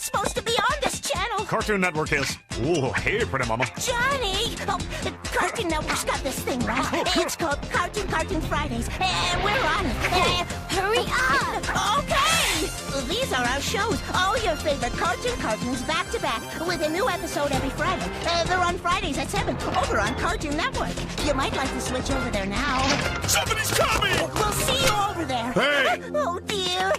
not supposed to be on this channel. Cartoon Network is. Oh, hey, pretty mama. Johnny! Oh, Cartoon Network's got this thing wrong. It's called Cartoon Fridays, and we're on it. Hurry up! Okay! These are our shows. All your favorite cartoons back to back with a new episode every Friday. They're on Fridays at 7 over on Cartoon Network. You might like to switch over there now. Somebody's coming! We'll see you over there. Hey! Oh, dear.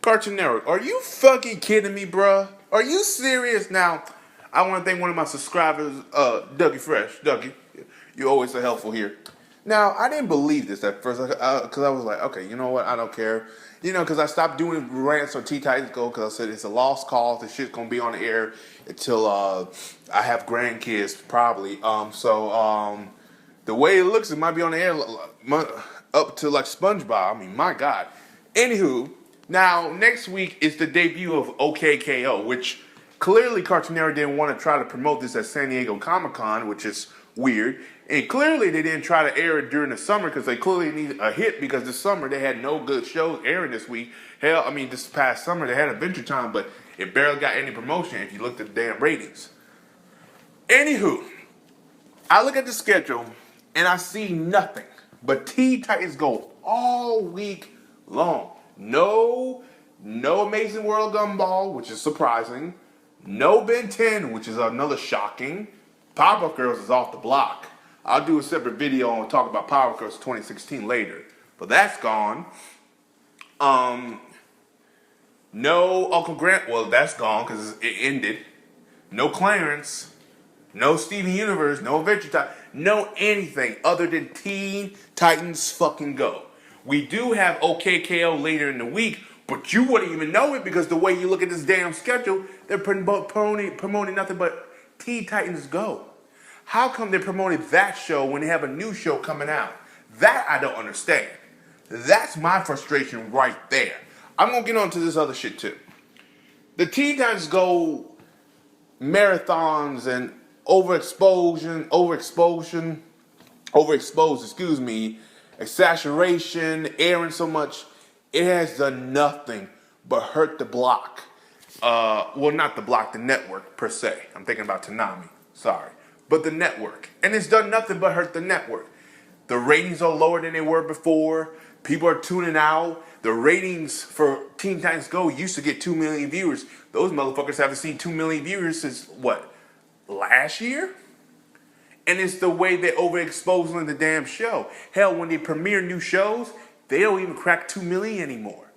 Cartoon Network, are you fucking kidding me, bruh? Are you serious? Now, I want to thank one of my subscribers, Dougie Fresh. Dougie, you're always so helpful here. Now, I didn't believe this at first, because I was like, okay, you know what, I don't care. You know, because I stopped doing rants on Teen Titans Go, because I said it's a lost cause, this shit's going to be on the air until I have grandkids, probably. The way it looks, it might be on the air up to like SpongeBob. I mean, my God. Anywho, now, next week is the debut of OKKO, which clearly Cartoon Network didn't want to try to promote this at San Diego Comic-Con, which is weird. And clearly they didn't try to air it during the summer because they clearly need a hit because this summer they had no good shows airing this week. Hell, I mean, this past summer they had Adventure Time, but it barely got any promotion if you looked at the damn ratings. Anywho, I look at the schedule and I see nothing but Teen Titans Go all week long. No Amazing World Gumball, which is surprising. No Ben 10, which is another shocking. Powerpuff Girls is off the block. I'll do a separate video and talk about Powerpuff Girls 2016 later. But that's gone. No Uncle Grant, well, that's gone because it ended. No Clarence. No Steven Universe. No Adventure Time. No anything other than Teen Titans fucking Go. We do have OKKO later in the week, but you wouldn't even know it because the way you look at this damn schedule, they're promoting nothing but Teen Titans Go. How come they promoted that show when they have a new show coming out? That I don't understand. That's my frustration right there. I'm going to get on to this other shit too. The Teen Titans Go marathons and exaggeration, airing so much, it has done nothing but hurt the block. Well, not the block, the network per se. I'm thinking about Toonami, sorry. But the network. And it's done nothing but hurt the network. The ratings are lower than they were before. People are tuning out. The ratings for Teen Titans Go used to get 2 million viewers. Those motherfuckers haven't seen 2 million viewers since, what, last year? And it's the way they're overexposing the damn show. Hell, when they premiere new shows, they don't even crack 2 million anymore.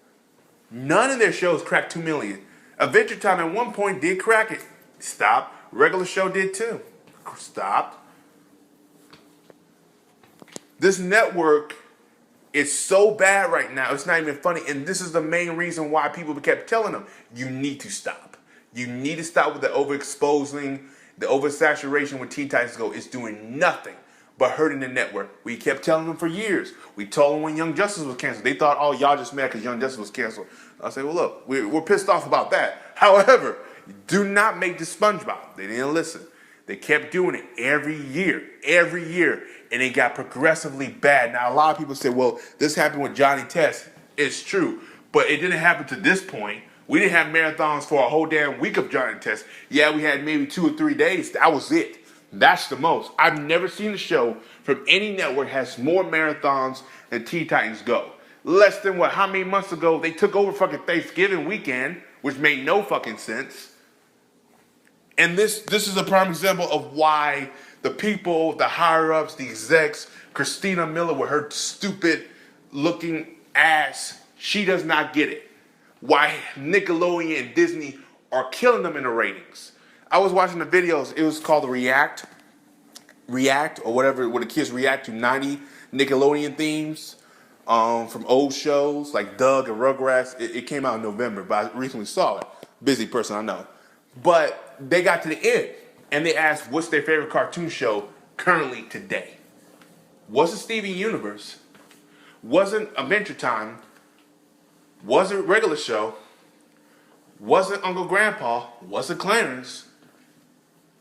None of their shows crack 2 million. Adventure Time at one point did crack it. Stop. Regular show did too. Stop. This network is so bad right now, it's not even funny. And this is the main reason why people kept telling them, you need to stop. You need to stop with the overexposing. The oversaturation with Teen Titans Go is doing nothing but hurting the network. We kept telling them for years. We told them when Young Justice was canceled. They thought, oh, y'all just mad because Young Justice was canceled. I say, well, look, we're pissed off about that. However, do not make the SpongeBob. They didn't listen. They kept doing it every year, and it got progressively bad. Now, a lot of people say, well, this happened with Johnny Test. It's true, but it didn't happen to this point. We didn't have marathons for a whole damn week of Johnny Test. Yeah, we had maybe 2 or 3 days. That was it. That's the most. I've never seen a show from any network has more marathons than Teen Titans Go. Less than what? How many months ago they took over fucking Thanksgiving weekend, which made no fucking sense. And this is a prime example of why the people, the higher-ups, the execs, Christina Miller with her stupid-looking ass, she does not get it. Why Nickelodeon and Disney are killing them in the ratings. I was watching the videos. It was called the React or whatever, where the kids react to 90 Nickelodeon themes from old shows like Doug and Rugrats. It came out in November, but I recently saw it. Busy person, I know. But they got to the end, and they asked what's their favorite cartoon show currently today. Wasn't Steven Universe, wasn't Adventure Time, wasn't Regular Show, wasn't Uncle Grandpa, wasn't Clarence,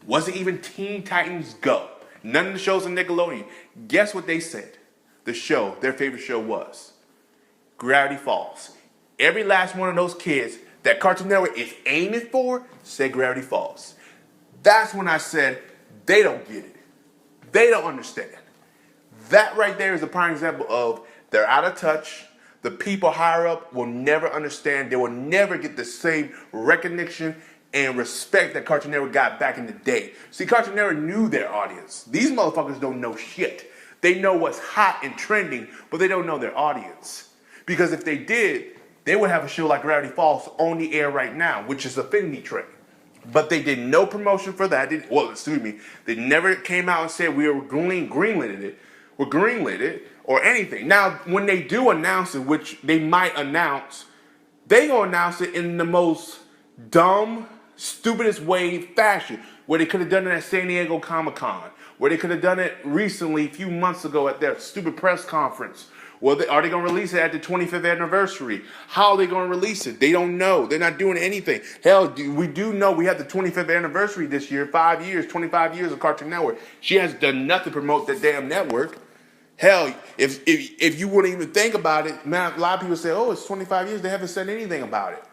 wasn't even Teen Titans Go. None of the shows on Nickelodeon. Guess what they said? The show, their favorite show was Gravity Falls. Every last one of those kids that Cartoon Network is aiming for, say Gravity Falls. That's when I said, they don't get it. They don't understand. That right there is a prime example of they're out of touch. The people higher up will never understand. They will never get the same recognition and respect that Cartoon Network got back in the day. See, Cartoon Network knew their audience. These motherfuckers don't know shit. They know what's hot and trending, but they don't know their audience. Because if they did, they would have a show like Gravity Falls on the air right now, which is Affinity Train. But they did no promotion for that. They never came out and said we were greenlit it or anything. Now, when they do announce it, which they might announce, they gonna announce it in the most dumb, stupidest way fashion, where they could have done it at San Diego Comic-Con, where they could have done it recently, a few months ago at their stupid press conference. Well, are they going to release it at the 25th anniversary? How are they going to release it? They don't know. They're not doing anything. Hell, we do know we have the 25th anniversary this year, 5 years, 25 years of Cartoon Network. She has done nothing to promote that damn network. Hell, if you wouldn't even think about it, man, a lot of people say, oh, it's 25 years. They haven't said anything about it.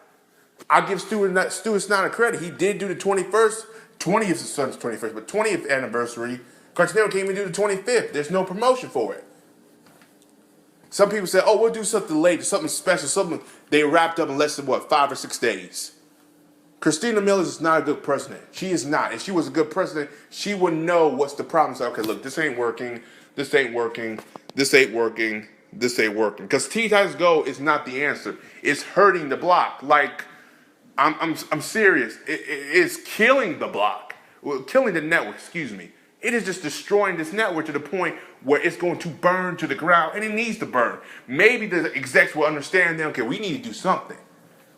I'll give Stuart Snyder credit. He did do the 20th anniversary. Cartoon Network can't even do the 25th. There's no promotion for it. Some people say, oh, we'll do something later, something special, something they wrapped up in less than, 5 or 6 days. Christina Milius is not a good president. She is not. If she was a good president, she would know what's the problem. So, okay, look, this ain't working, this ain't working, this ain't working, this ain't working. Because Teen Titans Go is not the answer. It's hurting the block. Like, I'm serious. It's killing the block. Well, killing the network, excuse me. It is just destroying this network to the point where it's going to burn to the ground, and it needs to burn. Maybe the execs will understand that, okay, we need to do something.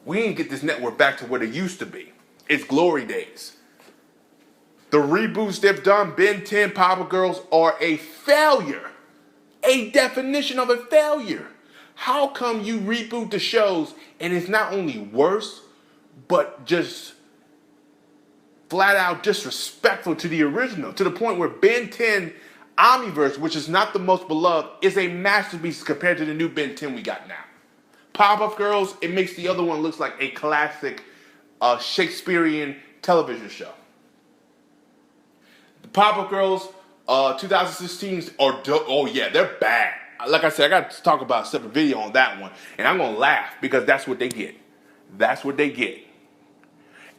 We need to get this network back to what it used to be. Its glory days. The reboots they've done, Ben 10, Powerpuff Girls, are a failure. A definition of a failure. How come you reboot the shows and it's not only worse, but just flat out disrespectful to the original, to the point where Ben 10 Omniverse, which is not the most beloved, is a masterpiece compared to the new Ben 10 we got now. Powerpuff Girls, it makes the other one look like a classic Shakespearean television show. The Powerpuff Girls 2016 are oh yeah, they're bad. Like I said, I got to talk about a separate video on that one, and I'm gonna laugh because that's what they get. That's what they get.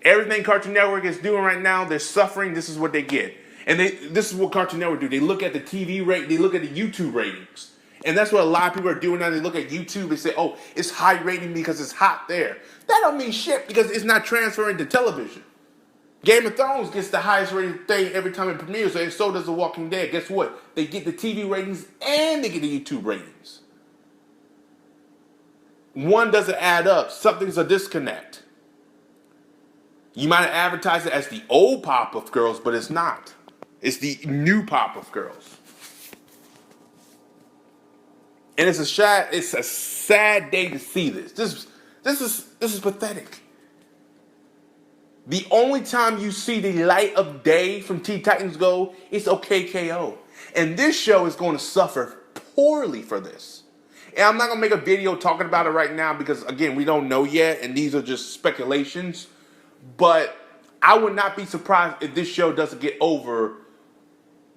Everything Cartoon Network is doing right now, they're suffering. This is what they get. And this is what Cartoon Network do. They look at the TV rate, they look at the YouTube ratings. And that's what a lot of people are doing now. They look at YouTube and say, oh, it's high rating because it's hot there. That don't mean shit because it's not transferring to television. Game of Thrones gets the highest rated thing every time it premieres, and so does The Walking Dead. Guess what? They get the TV ratings and they get the YouTube ratings. One doesn't add up. Something's a disconnect. You might have advertised it as the old Powerpuff Girls, but it's not. It's the new Powerpuff Girls. And it's a sad day to see this. This is pathetic. The only time you see the light of day from Teen Titans Go is OKKO. And this show is going to suffer poorly for this. And I'm not going to make a video talking about it right now because, again, we don't know yet, and these are just speculations. But I would not be surprised if this show doesn't get over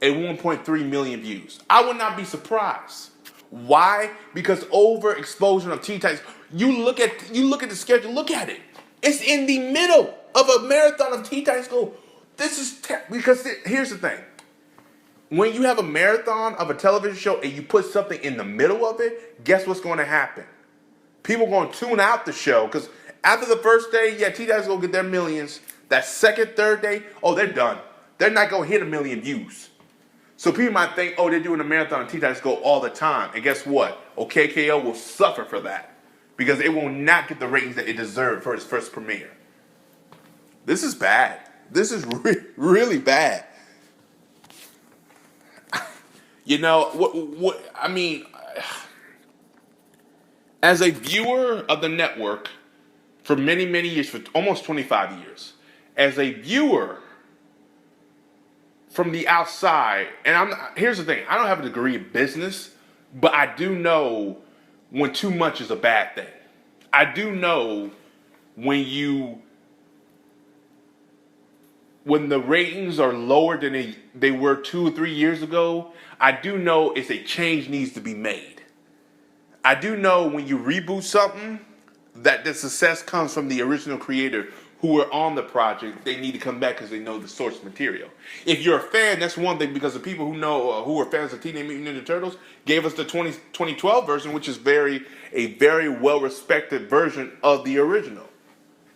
a 1.3 million views. I would not be surprised. Why? Because overexposure of Teen Titans. You look at the schedule. Look at it. It's in the middle of a marathon of Teen Titans Go. Because here's the thing. When you have a marathon of a television show and you put something in the middle of it, guess what's going to happen? People are going to tune out the show because after the first day, yeah, Teen Titans Go get their millions. That second, third day, oh, they're done. They're not going to hit 1 million views. So people might think, oh, they're doing a marathon of Teen Titans Go all the time. And guess what? OKKO will suffer for that because it will not get the ratings that it deserved for its first premiere. This is bad. This is really bad. You know, what I mean, as a viewer of the network for many, many years, for almost 25 years, as a viewer from the outside, and here's the thing, I don't have a degree in business, but I do know when too much is a bad thing. I do know when the ratings are lower than they were 2 or 3 years ago, I do know it's a change needs to be made. I do know when you reboot something, that the success comes from the original creator who were on the project. They need to come back because they know the source material. If you're a fan, that's one thing, because the people who know who are fans of Teenage Mutant Ninja Turtles gave us the 2012 version, which is a very well respected version of the original,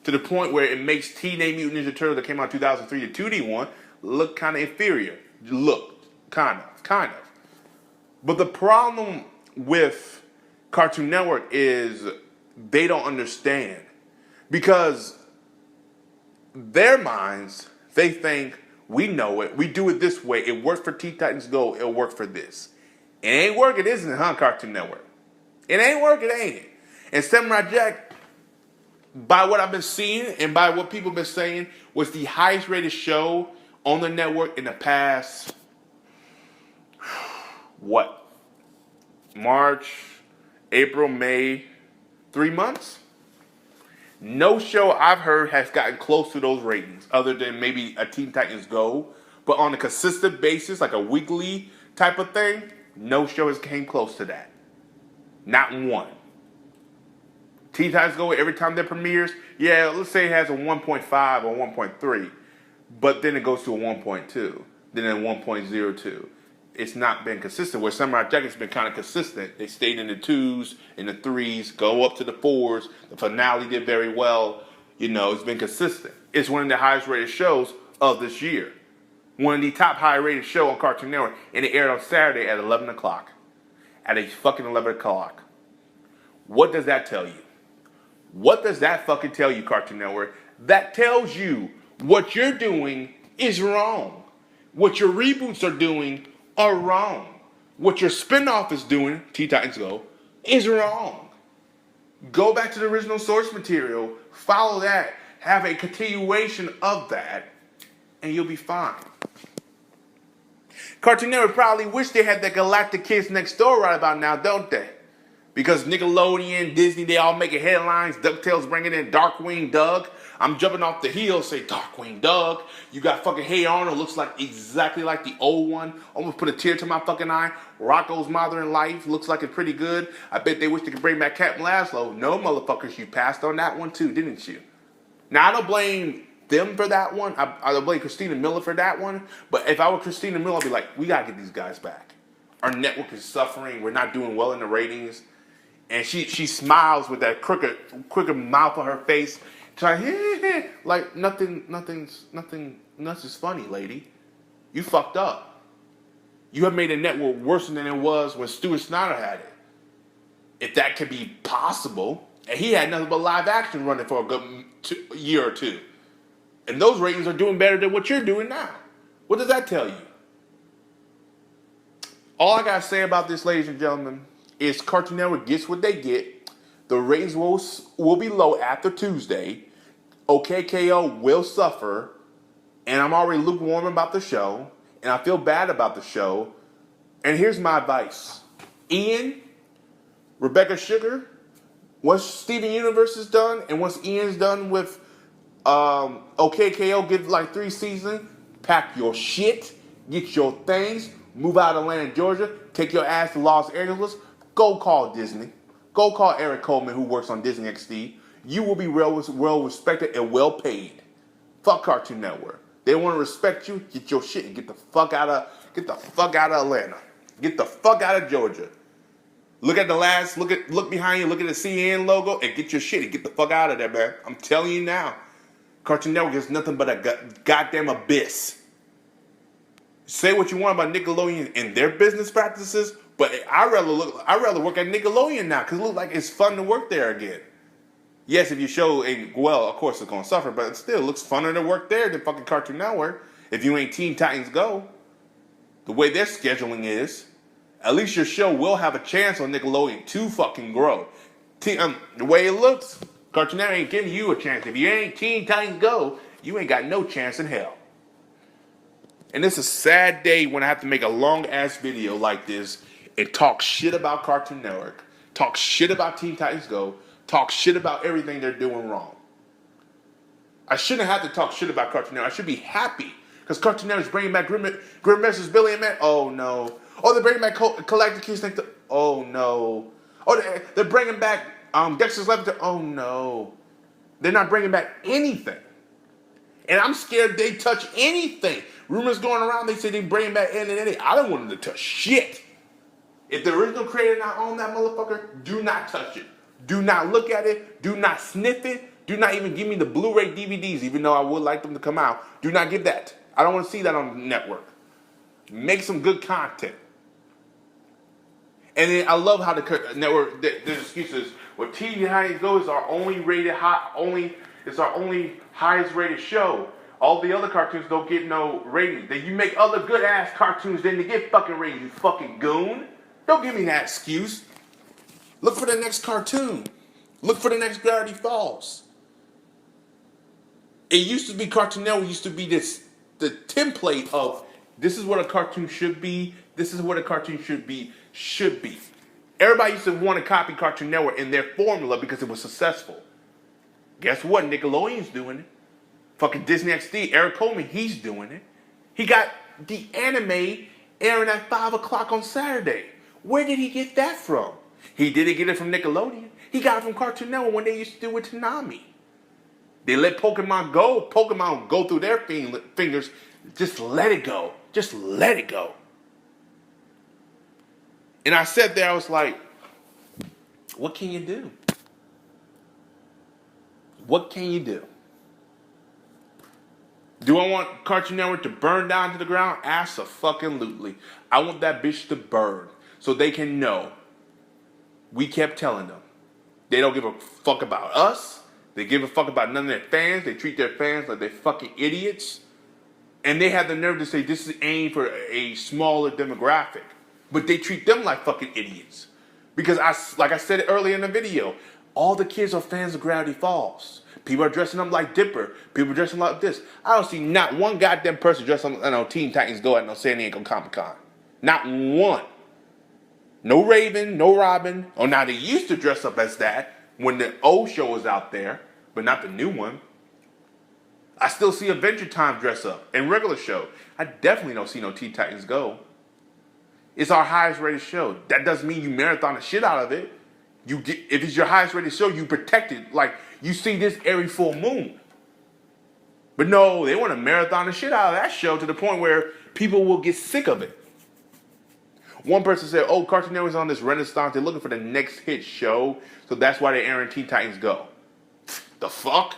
to the point where it makes Teenage Mutant Ninja Turtles that came out in 2003, the 2D one, look kind of inferior. Look, kind of. But the problem with Cartoon Network is they don't understand, because their minds, they think, we know it, we do it this way, it worked for Teen Titans Go, it'll work for this. It ain't working, isn't it, huh, Cartoon Network? It ain't working, ain't it? And Samurai Jack, by what I've been seeing and by what people have been saying, was the highest rated show on the network in the past, March, April, May, 3 months? No show I've heard has gotten close to those ratings, other than maybe a Teen Titans Go. But on a consistent basis, like a weekly type of thing, no show has came close to that. Not one. Teen Titans Go, every time that premieres, yeah, let's say it has a 1.5 or 1.3, but then it goes to a 1.2, then a 1.02. It's not been consistent. Where Samurai Jack has been kind of consistent. They stayed in the 2s, in the 3s, go up to the 4s. The finale did very well. It's been consistent. It's one of the highest rated shows of this year. One of the top high rated show on Cartoon Network, and it aired on Saturday at 11 o'clock. At a fucking 11 o'clock. What does that tell you? What does that fucking tell you, Cartoon Network? That tells you what you're doing is wrong. What your reboots are doing are wrong. What your spinoff is doing, Teen Titans Go, is wrong. Go back to the original source material, follow that, have a continuation of that, and you'll be fine. Cartoon Network probably wish they had the Galactic Kids Next Door right about now, don't they? Because Nickelodeon, Disney, they all making headlines. DuckTales bringing in Darkwing Duck. I'm jumping off the hill, say Darkwing Duck. You got fucking Hey Arnold, looks like exactly like the old one. Almost put a tear to my fucking eye. Rocco's Modern Life looks like it's pretty good. I bet they wish they could bring back Captain Laszlo. No, motherfuckers, you passed on that one too, didn't you? Now, I don't blame them for that one. I don't blame Christina Miller for that one. But if I were Christina Miller, I'd be like, we gotta get these guys back. Our network is suffering. We're not doing well in the ratings. And she smiles with that crooked mouth on her face, trying like nothing's funny, lady. You fucked up. You have made a network worse than it was when Stuart Snyder had it. If that could be possible, and he had nothing but live action running for a good year or two, and those ratings are doing better than what you're doing now. What does that tell you? All I gotta say about this, ladies and gentlemen, is Cartoon Network gets what they get. The ratings will be low after Tuesday. OKKO will suffer. And I'm already lukewarm about the show. And I feel bad about the show. And here's my advice. Ian, Rebecca Sugar, once Steven Universe is done, and once Ian's done with OKKO, give like 3 seasons, pack your shit, get your things, move out of Atlanta, Georgia, take your ass to Los Angeles. Go call Disney. Go call Eric Coleman, who works on Disney XD. You will be well respected and well paid. Fuck Cartoon Network. They want to respect you. Get your shit and get the fuck out of Atlanta. Get the fuck out of Georgia. Look behind you. Look at the CN logo and get your shit and get the fuck out of there, man. I'm telling you now. Cartoon Network is nothing but a goddamn abyss. Say what you want about Nickelodeon and their business practices. But I'd rather work at Nickelodeon now because it looks like it's fun to work there again. Yes, if your show ain't, well, of course it's going to suffer, but it still looks funner to work there than fucking Cartoon Network. If you ain't Teen Titans Go, the way their scheduling is, at least your show will have a chance on Nickelodeon to fucking grow. The way it looks, Cartoon Network ain't giving you a chance. If you ain't Teen Titans Go, you ain't got no chance in hell. And it's a sad day when I have to make a long-ass video like this and talk shit about Cartoon Network, talk shit about Teen Titans Go, talk shit about everything they're doing wrong. I shouldn't have to talk shit about Cartoon Network. I should be happy because Cartoon Network is bringing back Grim Messers Billy and Matt. Oh no. Oh, they're bringing back Collector Kids Next Door. Oh no. Oh, they're bringing back Dexter's Laboratory. Oh no. They're not bringing back anything. And I'm scared they touch anything. Rumors going around, they say they bring back Ed and Eddie. I don't want them to touch shit. If the original creator not on that motherfucker, do not touch it. Do not look at it. Do not sniff it. Do not even give me the Blu-ray DVDs, even though I would like them to come out. Do not give that. I don't want to see that on the network. Make some good content. And then I love how the network, the excuses, well, TV Titans Go is our only rated it's our only highest rated show. All the other cartoons don't get no ratings. Then you make other good ass cartoons, then they get fucking ratings, you fucking goon. Don't give me that excuse. Look for the next cartoon. Look for the next Gravity Falls. It used to be Cartoon Network used to be the template of this is what a cartoon should be. This is what a cartoon should be. Everybody used to want to copy Cartoon Network in their formula because it was successful. Guess what? Nickelodeon's doing it. Fucking Disney XD, Eric Coleman, he's doing it. He got the anime airing at 5 o'clock on Saturday. Where did he get that from? He didn't get it from Nickelodeon. He got it from Cartoon Network when they used to do it with Toonami. They let Pokemon go through their fingers. Just let it go. Just let it go. And I sat there, I was like, what can you do? What can you do? Do I want Cartoon Network to burn down to the ground? Abso-fucking-lutely. I want that bitch to burn so they can know. We kept telling them. They don't give a fuck about us. They give a fuck about none of their fans. They treat their fans like they're fucking idiots. And they have the nerve to say this is aimed for a smaller demographic. But they treat them like fucking idiots. Because, like I said earlier in the video, all the kids are fans of Gravity Falls. People are dressing up like Dipper. People are dressing like this. I don't see not one goddamn person dressed up Teen Titans Go at no San Diego Comic-Con. Not one. No Raven, no Robin. Oh, now they used to dress up as that when the old show was out there, but not the new one. I still see Adventure Time dress up and regular show. I definitely don't see no Teen Titans Go. It's our highest rated show. That doesn't mean you marathon the shit out of it. If it's your highest rated show, you protect it. Like, you see this every full moon. But no, they want to marathon the shit out of that show to the point where people will get sick of it. One person said, oh, Cartoon Network's on this renaissance. They're looking for the next hit show. So that's why they're airing Teen Titans Go. The fuck?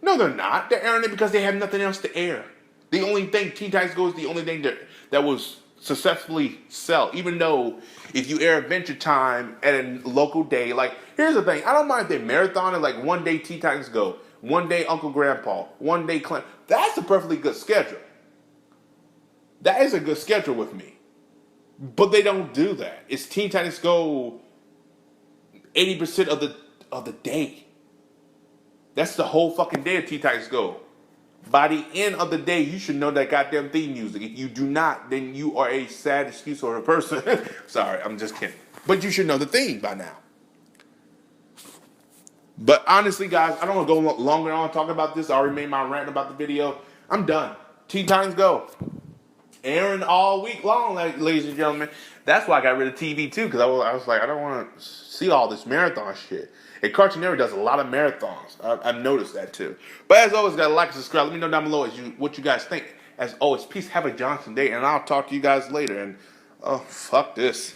No, they're not. They're airing it because they have nothing else to air. The only thing, Teen Titans Go is the only thing that was successfully sell. Even though if you air Adventure Time at a local day, like, here's the thing. I don't mind if they marathon it, like one day Teen Titans Go, one day Uncle Grandpa, one day Clint. That's a perfectly good schedule. That is a good schedule with me. But they don't do that. It's Teen Titans Go 80% of the day. That's the whole fucking day of Teen Titans Go. By the end of the day, you should know that goddamn theme music. If you do not, then you are a sad excuse or a person. Sorry, I'm just kidding. But you should know the theme by now. But honestly, guys, I don't want to go longer on talking about this. I already made my rant about the video. I'm done. Teen Titans Go. Airing all week long, ladies and gentlemen. That's why I got rid of TV too, because I was like, I don't want to see all this marathon shit. And Cartoon Network does a lot of marathons. I've noticed that too. But as always, guys, like and subscribe. Let me know down below what you guys think. As always, peace. Have a Johnson day, and I'll talk to you guys later. And fuck this.